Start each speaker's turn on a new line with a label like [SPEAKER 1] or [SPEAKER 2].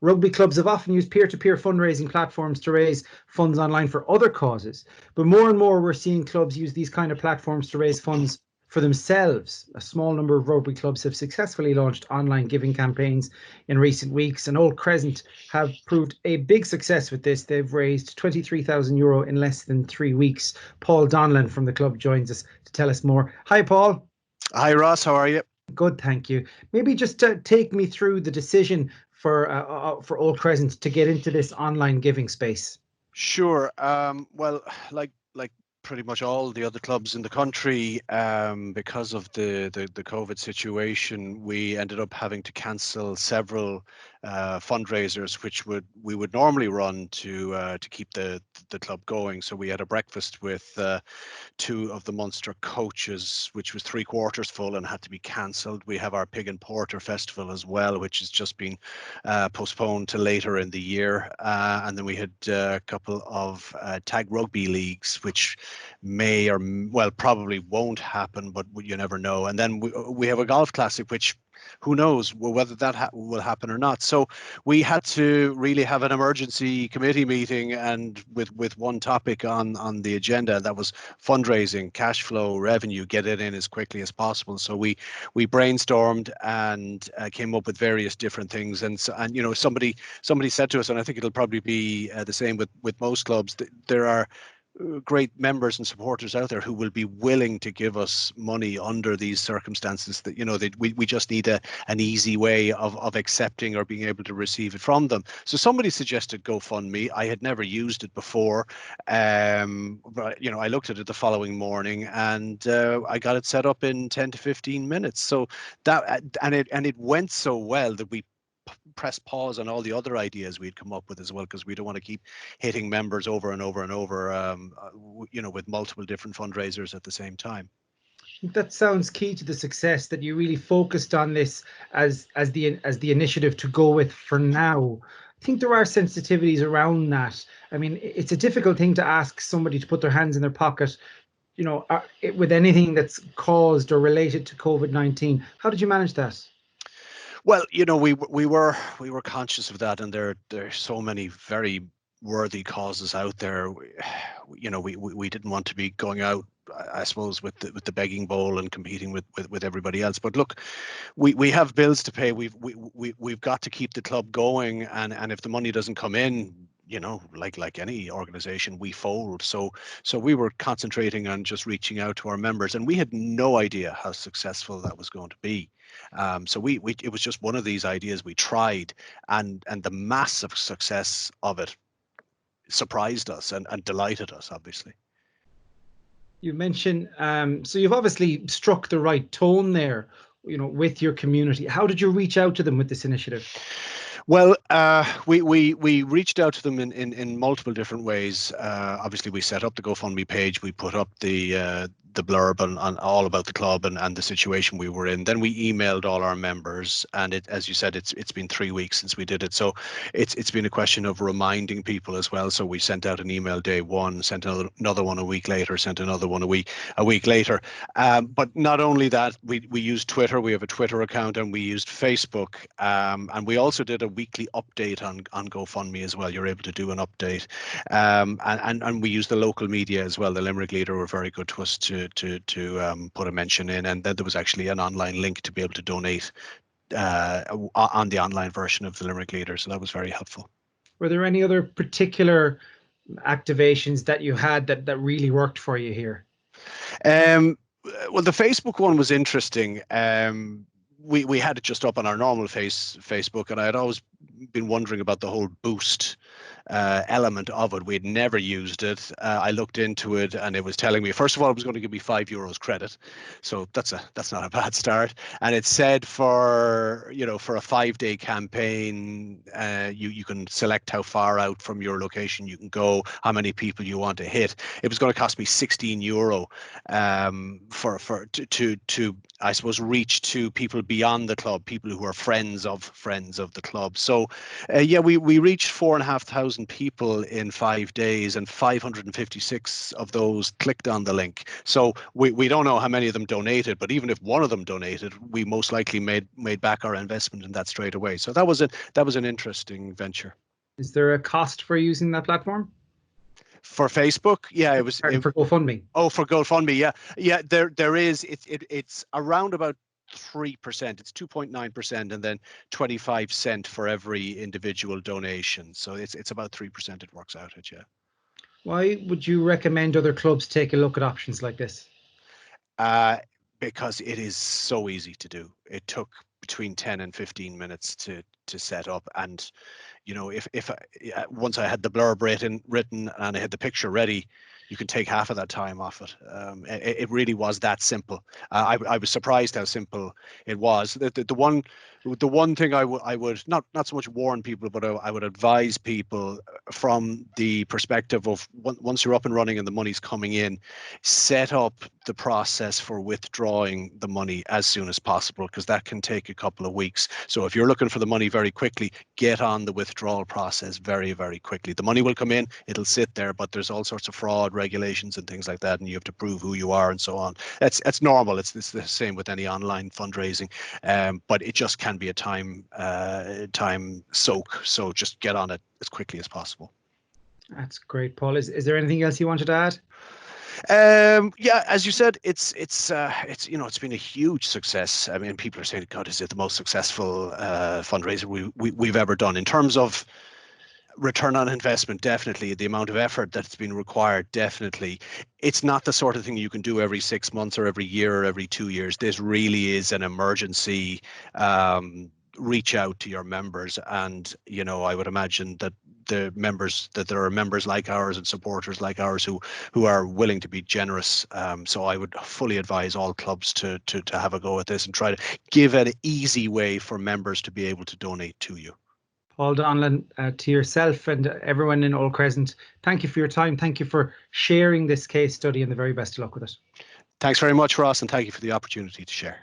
[SPEAKER 1] Rugby clubs have often used peer-to-peer fundraising platforms to raise funds online for other causes, but more and more we're seeing clubs use these kind of platforms to raise funds for themselves. A small number of rugby clubs have successfully launched online giving campaigns in recent weeks, and Old Crescent have proved a big success with this. They've raised €23,000 in less than 3 weeks. Paul Donnellan from the club joins us to tell us more. Hi, Paul.
[SPEAKER 2] Hi, Ross. How are you?
[SPEAKER 1] Good, thank you. Maybe just take me through the decision for Old Crescent to get into this online giving space.
[SPEAKER 2] Sure. Well, like pretty much all the other clubs in the country, because of the COVID situation, we ended up having to cancel several fundraisers, which we would normally run to keep the club going. So we had a breakfast with 2 of the Munster coaches, which was 3/4 full and had to be cancelled. We have our Pig and Porter Festival as well, which has just been postponed to later in the year. And then we had a couple of tag rugby leagues, which may or well probably won't happen, but you never know. And then we have a golf classic, which who knows whether that will happen or not. So we had to really have an emergency committee meeting, and with one topic on the agenda, that was fundraising, cash flow, revenue, get it in as quickly as possible. So we brainstormed and came up with various different things. And you know, somebody said to us, and I think it'll probably be the same with most clubs, there are great members and supporters out there who will be willing to give us money under these circumstances, that, you know, we just need an easy way of accepting or being able to receive it from them. So somebody suggested GoFundMe. I had never used it before, but you know, I looked at it the following morning, and I got it set up in 10 to 15 minutes. So that and it went so well that we press pause on all the other ideas we'd come up with as well, because we don't want to keep hitting members over and over and over, you know, with multiple different fundraisers at the same time.
[SPEAKER 1] That sounds key to the success, that you really focused on this as the initiative to go with for now. I think there are sensitivities around that. I mean, it's a difficult thing to ask somebody to put their hands in their pocket, you know, with anything that's caused or related to COVID-19. How did you manage that?
[SPEAKER 2] Well, you know, we were conscious of that, and there are so many very worthy causes out there. You know, we didn't want to be going out, I suppose, with the begging bowl and competing with everybody else. But look, we have bills to pay. We've got to keep the club going, and if the money doesn't come in, you know, like any organization, we fold. So we were concentrating on just reaching out to our members, and we had no idea how successful that was going to be. So it was just one of these ideas we tried, and the massive success of it surprised us and delighted us, obviously.
[SPEAKER 1] You mentioned, so you've obviously struck the right tone there, you know, with your community. How did you reach out to them with this initiative?
[SPEAKER 2] Well, we reached out to them in multiple different ways. Obviously, we set up the GoFundMe page. We put up the blurb on all about the club and the situation we were in. Then we emailed all our members, and as you said, it's been 3 weeks since we did it. So it's been a question of reminding people as well. So we sent out an email day one, sent another one a week later, sent another one a week later. But not only that, we used Twitter. We have a Twitter account, and we used Facebook, and we also did a weekly update on GoFundMe as well. You're able to do an update, and we used the local media as well. The Limerick Leader were very good to us to put a mention in, and then there was actually an online link to be able to donate on the online version of the Limerick Leader, so that was very helpful.
[SPEAKER 1] Were there any other particular activations that you had that really worked for you here?
[SPEAKER 2] Well, the Facebook one was interesting. We had it just up on our normal Facebook, and I had always been wondering about the whole boost element of it. We had never used it. I looked into it, and it was telling me, first of all, it was going to give me €5 credit, so that's not a bad start. And it said for a 5-day campaign, you can select how far out from your location you can go, how many people you want to hit. It was going to cost me €16 to I suppose reach to people beyond the club, people who are friends of the club. So yeah, we reached 4,500 2,500 people in 5 days, and 556 of those clicked on the link. So we don't know how many of them donated, but even if one of them donated, we most likely made back our investment in that straight away. So that was an interesting venture.
[SPEAKER 1] Is there a cost for using that platform?
[SPEAKER 2] For Facebook, yeah, it was.
[SPEAKER 1] For GoFundMe.
[SPEAKER 2] Oh, for GoFundMe, yeah. There is. It's around about 3%. It's 2.9%, and then 25 cents for every individual donation. So it's about 3%. It works out at, yeah.
[SPEAKER 1] Why would you recommend other clubs take a look at options like this?
[SPEAKER 2] Because it is so easy to do. It took between 10 and 15 minutes to set up, and if once I had the blurb written and I had the picture ready, you can take half of that time off it. It really was that simple. I was surprised how simple it was. The one thing I would not so much warn people, but I would advise people from the perspective of once you're up and running and the money's coming in, set up the process for withdrawing the money as soon as possible, because that can take a couple of weeks. So if you're looking for the money very quickly, get on the withdrawal process very, very quickly. The money will come in, it'll sit there, but there's all sorts of fraud regulations and things like that, and you have to prove who you are and so on. It's normal. It's the same with any online fundraising, but it just can be a time soak. So just get on it as quickly as possible.
[SPEAKER 1] That's great, Paul. Is there anything else you wanted to add?
[SPEAKER 2] Yeah, as you said, it's been a huge success. I mean, people are saying, God, is it the most successful fundraiser we've ever done in terms of return on investment? Definitely. The amount of effort that's been required, definitely. It's not the sort of thing you can do every 6 months or every year or every 2 years. This really is an emergency. Reach out to your members, and I would imagine that there are members like ours and supporters like ours who are willing to be generous. So I would fully advise all clubs to have a go at this and try to give an easy way for members to be able to donate to you.
[SPEAKER 1] Paul Donnellan, to yourself and everyone in Old Crescent, thank you for your time. Thank you for sharing this case study, and the very best of luck with it.
[SPEAKER 2] Thanks very much, Ross, and thank you for the opportunity to share.